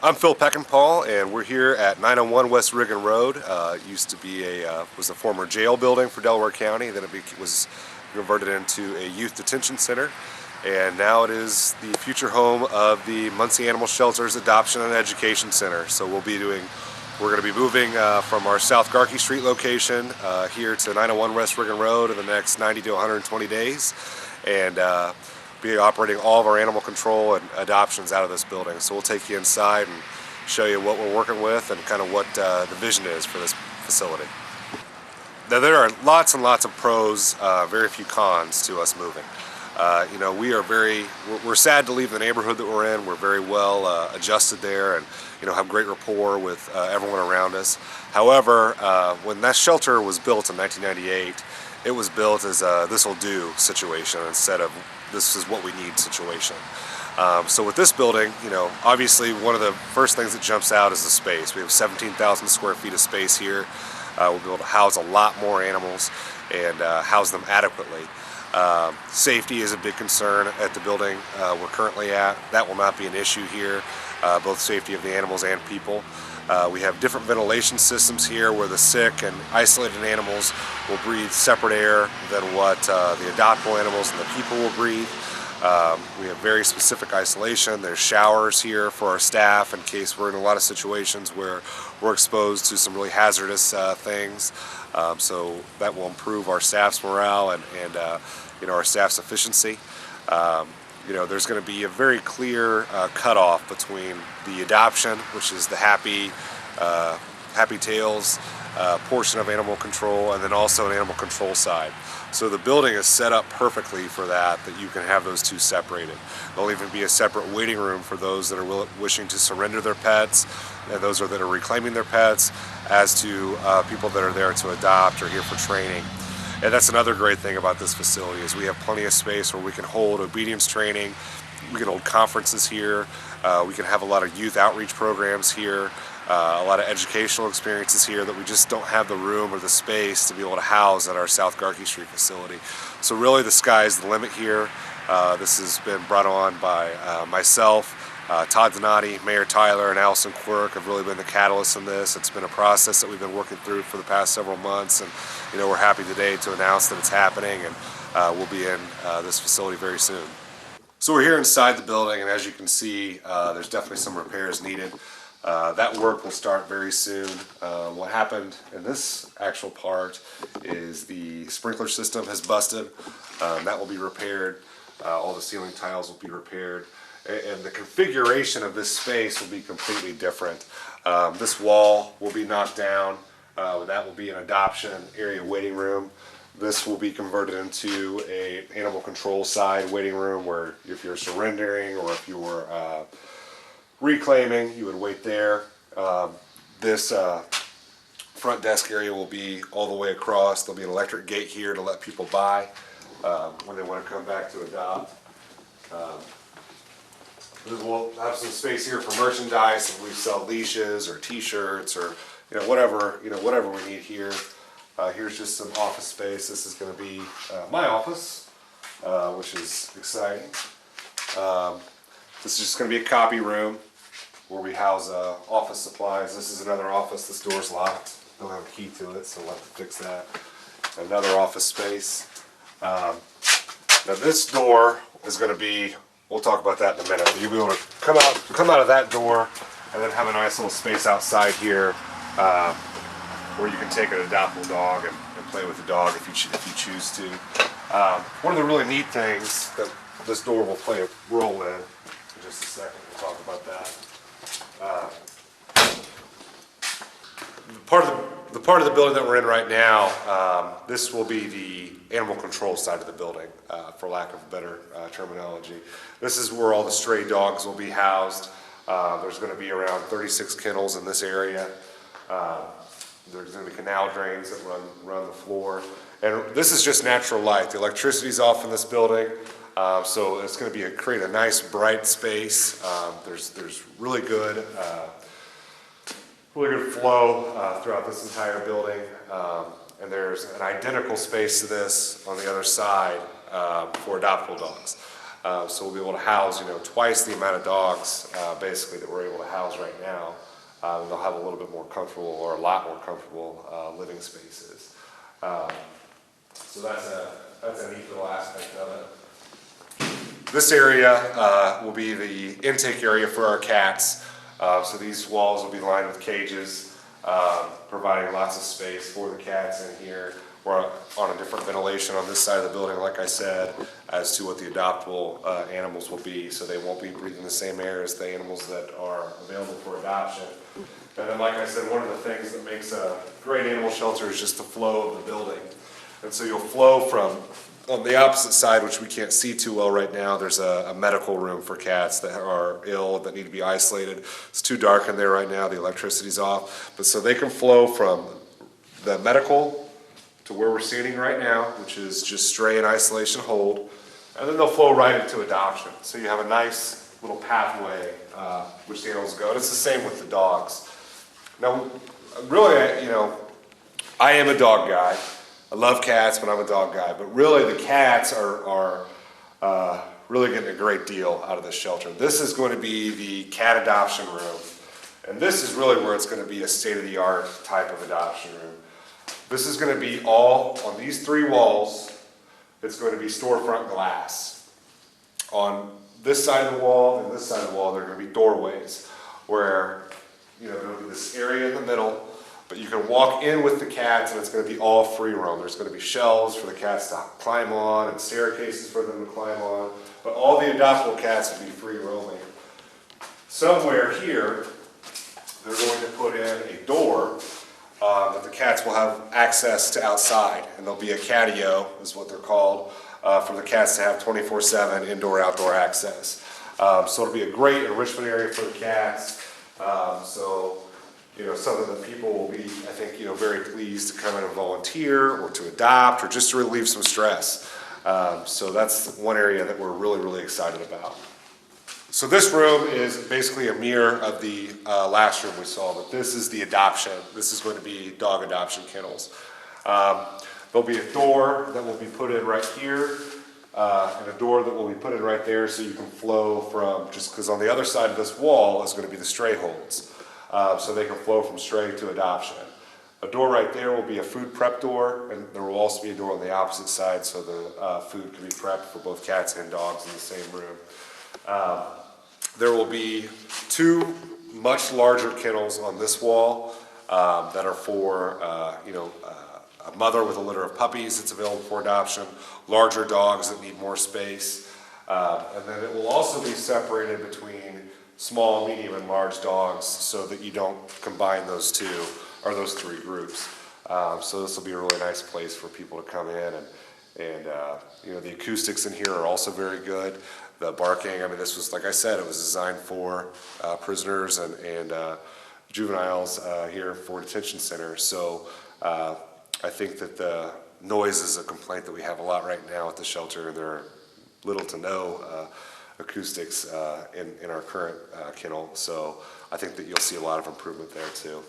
I'm Phil Peckinpaugh, and we're here at 901 West Riggin Road. Used to be was a former jail building for Delaware County. Then it was converted into a youth detention center, and now it is the future home of the Muncie Animal Shelter's Adoption and Education Center. So we're going to be moving from our South Garkey Street location here to 901 West Riggin Road in the next 90 to 120 days, and be operating all of our animal control and adoptions out of this building. So we'll take you inside and show you what we're working with and kind of what the vision is for this facility. Now, there are lots and lots of pros, very few cons to us moving. We're sad to leave the neighborhood that we're in. We're very well adjusted there, and have great rapport with everyone around us. However, when that shelter was built in 1998, it was built as a "this-will do" situation instead of "this is what we need" situation. So with this building, obviously one of the first things that jumps out is the space. We have 17,000 square feet of space here. We'll be able to house a lot more animals and house them adequately. Safety is a big concern at the building we're currently at. That will not be an issue here, both safety of the animals and people. We have different ventilation systems here where the sick and isolated animals will breathe separate air than what the adoptable animals and the people will breathe. We have very specific isolation. There's showers here for our staff in case we're in a lot of situations where we're exposed to some really hazardous things. So that will improve our staff's morale and our staff's efficiency. There's going to be a very clear cutoff between the adoption, which is the happy tails portion of animal control, and then also an animal control side. So the building is set up perfectly for that you can have those two separated. There'll even be a separate waiting room for those that are wishing to surrender their pets, and those that are reclaiming their pets, as to people that are there to adopt or here for training. And that's another great thing about this facility is we have plenty of space where we can hold obedience training, we can hold conferences here, we can have a lot of youth outreach programs here, a lot of educational experiences here that we just don't have the room or the space to be able to house at our South Garkey Street facility. So really the sky's the limit here. This has been brought on by myself, Todd Donati, Mayor Tyler, and Allison Quirk have really been the catalyst in this. It's been a process that we've been working through for the past several months, and we're happy today to announce that it's happening, and we'll be in this facility very soon. So we're here inside the building, and as you can see, there's definitely some repairs needed. That work will start very soon. What happened in this actual part is the sprinkler system has busted. That will be repaired. All the ceiling tiles will be repaired. And the configuration of this space will be completely different. This wall will be knocked down. That will be an adoption area waiting room. This will be converted into a animal control side waiting room where if you're surrendering or if you're reclaiming, you would wait there. This front desk area will be all the way across. There'll be an electric gate here to let people by when they want to come back to adopt. We'll have some space here for merchandise if we sell leashes or T-shirts or whatever we need here. Here's just some office space. This is going to be my office, which is exciting. This is just going to be a copy room where we house office supplies. This is another office. This door's locked. Don't have a key to it, so we'll have to fix that. Another office space. Now this door is going to be, we'll talk about that in a minute. You'll be able to come out of that door and then have a nice little space outside here where you can take an adoptable dog and play with the dog if you choose to. One of the really neat things that this door will play a role in just a second, we'll talk about that. The part of the building that we're in right now, this will be the animal control side of the building, for lack of better terminology. This is where all the stray dogs will be housed. There's going to be around 36 kennels in this area. There's going to be canal drains that run the floor. And this is just natural light. The electricity's off in this building, so it's going to create a nice bright space. There's really good flow throughout this entire building, and there's an identical space to this on the other side for adoptable dogs. So we'll be able to house, twice the amount of dogs, basically, that we're able to house right now. They'll have a little bit more comfortable, or a lot more comfortable, living spaces. So that's a neat little aspect of it. This area will be the intake area for our cats. So these walls will be lined with cages, providing lots of space for the cats in here. We're on a different ventilation on this side of the building, like I said, as to what the adoptable animals will be. So they won't be breathing the same air as the animals that are available for adoption. And then, like I said, one of the things that makes a great animal shelter is just the flow of the building. And so you'll flow from, on the opposite side, which we can't see too well right now, there's a medical room for cats that are ill, that need to be isolated. It's too dark in there right now, the electricity's off. But so they can flow from the medical to where we're standing right now, which is just stray and isolation hold, and then they'll flow right into adoption. So you have a nice little pathway which the animals go. And it's the same with the dogs. Now, really, I am a dog guy. I love cats, but I'm a dog guy. But really, the cats are really getting a great deal out of this shelter. This is going to be the cat adoption room. And this is really where it's going to be a state-of-the-art type of adoption room. This is going to be all, on these 3 walls, it's going to be storefront glass. On this side of the wall and this side of the wall, there are going to be doorways where, there'll be this area in the middle, but you can walk in with the cats and it's going to be all free roam. There's going to be shelves for the cats to climb on and staircases for them to climb on, but all the adoptable cats will be free roaming. Somewhere here, they're going to put in a door that the cats will have access to outside, and there'll be a catio, is what they're called, for the cats to have 24/7 indoor-outdoor access. So it'll be a great enrichment area for the cats. Something that people will be, I think, very pleased to come in and volunteer, or to adopt, or just to relieve some stress. So that's one area that we're really, really excited about. So this room is basically a mirror of the last room we saw, but this is the adoption. This is going to be dog adoption kennels. There'll be a door that will be put in right here, and a door that will be put in right there, so you can flow from, just because on the other side of this wall is going to be the stray holds. So they can flow from stray to adoption. A door right there will be a food prep door, and there will also be a door on the opposite side, so the food can be prepped for both cats and dogs in the same room. There will be 2 much larger kennels on this wall that are for, a mother with a litter of puppies that's available for adoption, larger dogs that need more space, and then it will also be separated between small, medium, and large dogs so that you don't combine those 3 groups. So this will be a really nice place for people to come in, and the acoustics in here are also very good. The barking, this was, like I said, it was designed for prisoners and juveniles here for detention centers. So I think that the noise is a complaint that we have a lot right now at the shelter. There are little to no acoustics in our current kennel. So I think that you'll see a lot of improvement there too.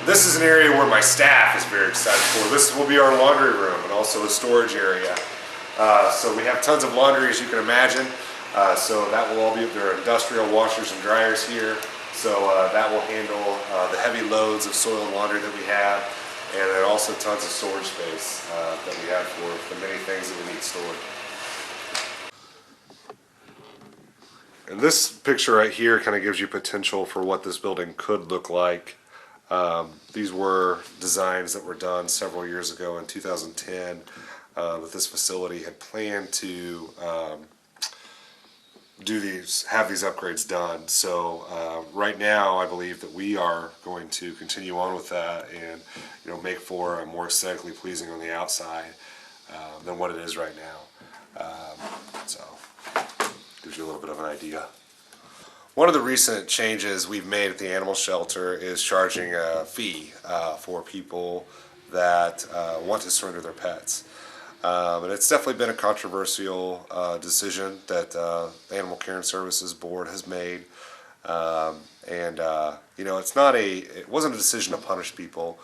This is an area where my staff is very excited for. This will be our laundry room and also a storage area. So we have tons of laundry, as you can imagine. So that will all be, there are industrial washers and dryers here. So that will handle the heavy loads of soiled laundry that we have. And then also tons of storage space that we have for many things that we need stored. And this picture right here kind of gives you potential for what this building could look like. These were designs that were done several years ago in 2010. That this facility had planned to have these upgrades done. So right now, I believe that we are going to continue on with that and make for a more aesthetically pleasing on the outside than what it is right now. So gives you a little bit of an idea. One of the recent changes we've made at the animal shelter is charging a fee for people that want to surrender their pets. And it's definitely been a controversial decision that the Animal Care and Services Board has made. It wasn't a decision to punish people.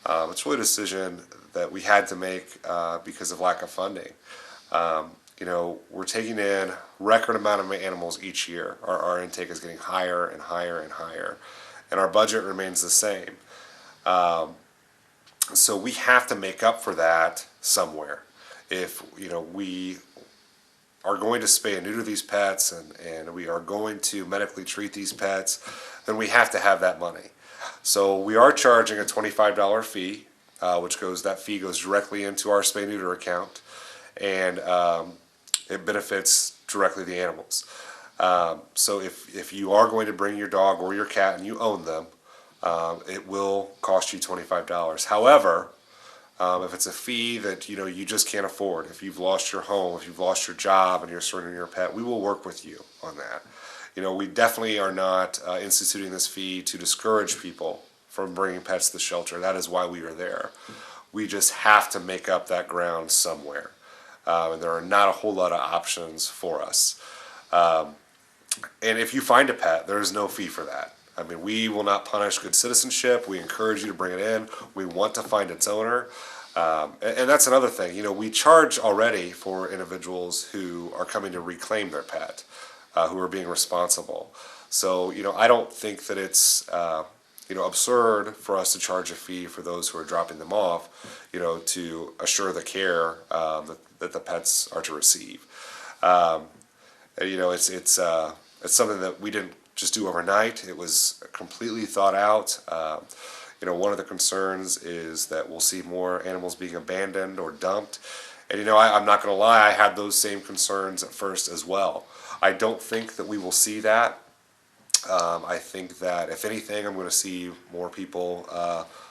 It's really a decision that we had to make because of lack of funding. we're taking in record amount of animals each year. Our intake is getting higher and higher and higher, and our budget remains the same. So we have to make up for that somewhere. If we are going to spay and neuter these pets, and we are going to medically treat these pets, then we have to have that money. So we are charging a $25 fee, that fee goes directly into our spay neuter account, and it benefits directly the animals. So if you are going to bring your dog or your cat and you own them, it will cost you $25. However, if it's a fee that you just can't afford, if you've lost your home, if you've lost your job and you're surrendering your pet, we will work with you on that. We definitely are not instituting this fee to discourage people from bringing pets to the shelter. That is why we are there. We just have to make up that ground somewhere. And there are not a whole lot of options for us. And if you find a pet, there is no fee for that. I mean, we will not punish good citizenship. We encourage you to bring it in. We want to find its owner. And that's another thing. We charge already for individuals who are coming to reclaim their pet, who are being responsible. So, I don't think that it's, absurd for us to charge a fee for those who are dropping them off, to assure the care that the pets are to receive. It's something that we didn't just do overnight. It was completely thought out. One of the concerns is that we'll see more animals being abandoned or dumped. And I'm not going to lie, I had those same concerns at first as well. I don't think that we will see that. I think that if anything, I'm going to see more people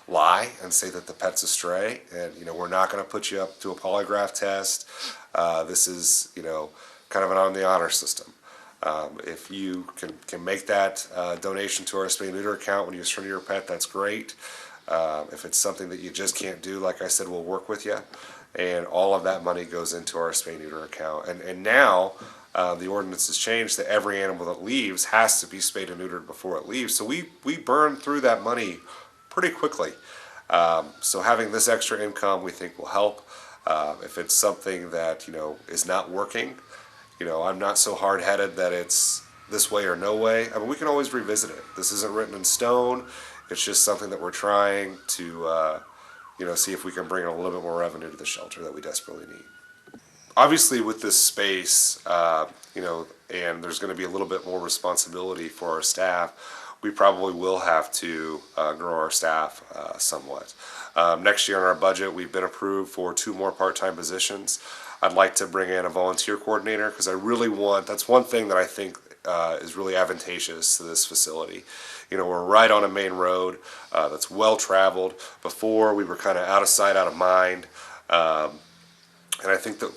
lie and say that the pet's astray. And we're not going to put you up to a polygraph test. This is kind of an on the honor system. If you can make that donation to our spay and neuter account when you surrender your pet, that's great. If it's something that you just can't do, like I said, we'll work with you. And all of that money goes into our spay and neuter account. And now the ordinance has changed that every animal that leaves has to be spayed and neutered before it leaves. So we burn through that money pretty quickly. So having this extra income, we think, will help. If it's something that is not working, I'm not so hard-headed that it's this way or no way. I mean, we can always revisit it. This isn't written in stone. It's just something that we're trying to, see if we can bring in a little bit more revenue to the shelter that we desperately need. Obviously, with this space, and there's going to be a little bit more responsibility for our staff, we probably will have to grow our staff somewhat. Next year in our budget, we've been approved for 2 more part-time positions. I'd like to bring in a volunteer coordinator because I really that's one thing that I think is really advantageous to this facility. We're right on a main road that's well traveled. Before, we were kind of out of sight, out of mind. And I think that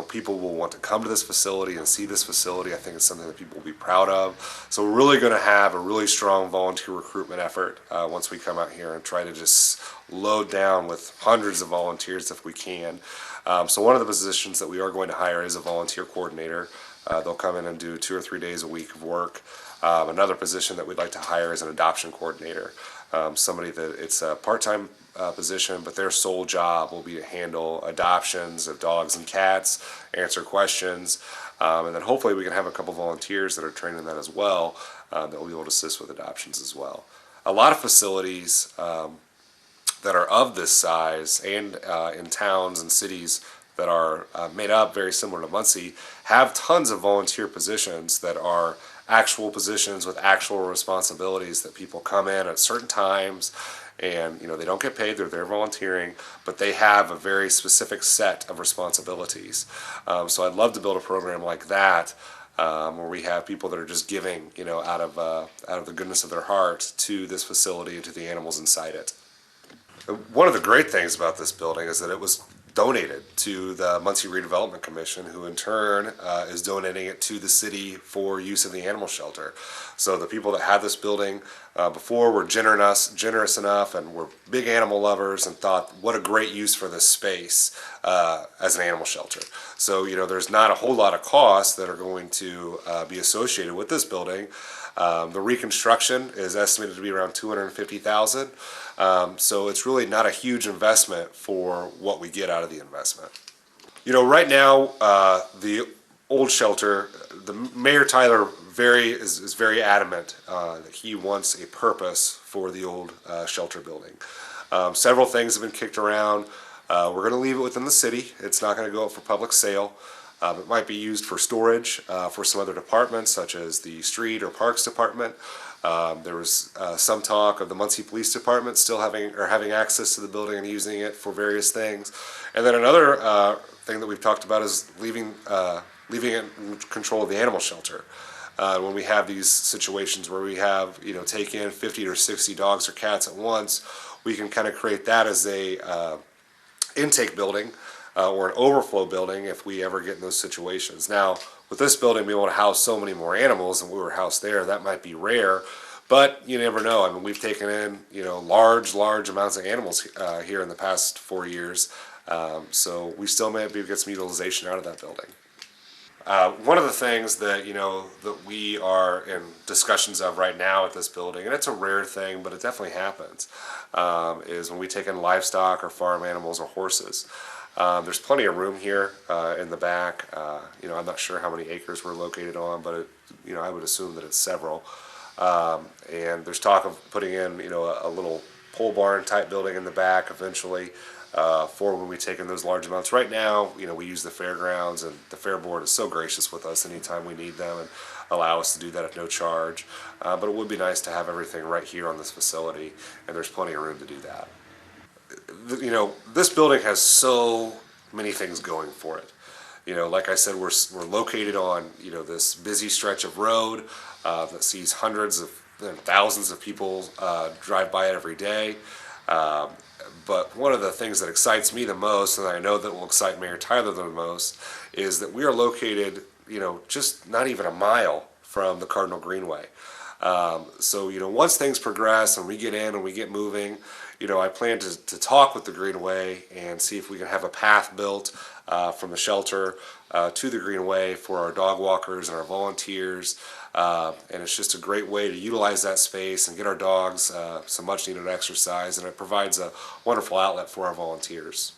people will want to come to this facility and see this facility. I think it's something that people will be proud of. So we're really going to have a really strong volunteer recruitment effort once we come out here and try to just load down with hundreds of volunteers if we can. So one of the positions that we are going to hire is a volunteer coordinator. They'll come in and do 2 or 3 days a week of work. Another position that we'd like to hire is an adoption coordinator. Somebody that it's a part-time position, but their sole job will be to handle adoptions of dogs and cats, answer questions, and then hopefully we can have a couple volunteers that are trained in that as well that will be able to assist with adoptions as well. A lot of facilities that are of this size and in towns and cities that are made up very similar to Muncie have tons of volunteer positions that are actual positions with actual responsibilities that people come in at certain times and they don't get paid, they're there volunteering, but they have a very specific set of responsibilities. So I'd love to build a program like that where we have people that are just giving out of the goodness of their heart to this facility and to the animals inside it. One of the great things about this building is that it was donated to the Muncie Redevelopment Commission, who in turn is donating it to the city for use in the animal shelter. So the people that had this building before were generous enough and were big animal lovers and thought, what a great use for this space as an animal shelter. So there's not a whole lot of costs that are going to be associated with this building. The reconstruction is estimated to be around $250,000. So it's really not a huge investment for what we get out of the investment. Right now, the old shelter, the Mayor Tyler is very adamant that he wants a purpose for the old shelter building. Several things have been kicked around. We're going to leave it within the city. It's not going to go up for public sale. It might be used for storage for some other departments, such as the street or parks department. There was some talk of the Muncie Police Department still having access to the building and using it for various things. And then another thing that we've talked about is leaving it in control of the animal shelter. When we have these situations where we have, take in 50 or 60 dogs or cats at once, we can kind of create that as a intake building or an overflow building if we ever get in those situations. Now, with this building, we want to house so many more animals than we were housed there. That might be rare, but you never know. I mean, we've taken in, large amounts of animals here in the past 4 years, so we still may be able to get some utilization out of that building. One of the things that that we are in discussions of right now at this building, and it's a rare thing, but it definitely happens, is when we take in livestock or farm animals or horses. There's plenty of room here in the back. I'm not sure how many acres we're located on, but I would assume that it's several. And there's talk of putting in a little pole barn type building in the back eventually. For when we take in those large amounts. Right now, we use the fairgrounds, and the fair board is so gracious with us anytime we need them and allow us to do that at no charge. But it would be nice to have everything right here on this facility, and there's plenty of room to do that. This building has so many things going for it. Like I said, we're located on this busy stretch of road that sees hundreds of thousands of people drive by it every day. But one of the things that excites me the most, and I know that will excite Mayor Tyler the most, is that we are located, just not even a mile from the Cardinal Greenway. So, once things progress and we get in and we get moving, I plan to talk with the Greenway and see if we can have a path built from the shelter to the Greenway for our dog walkers and our volunteers. And it's just a great way to utilize that space and get our dogs some much needed exercise, and it provides a wonderful outlet for our volunteers.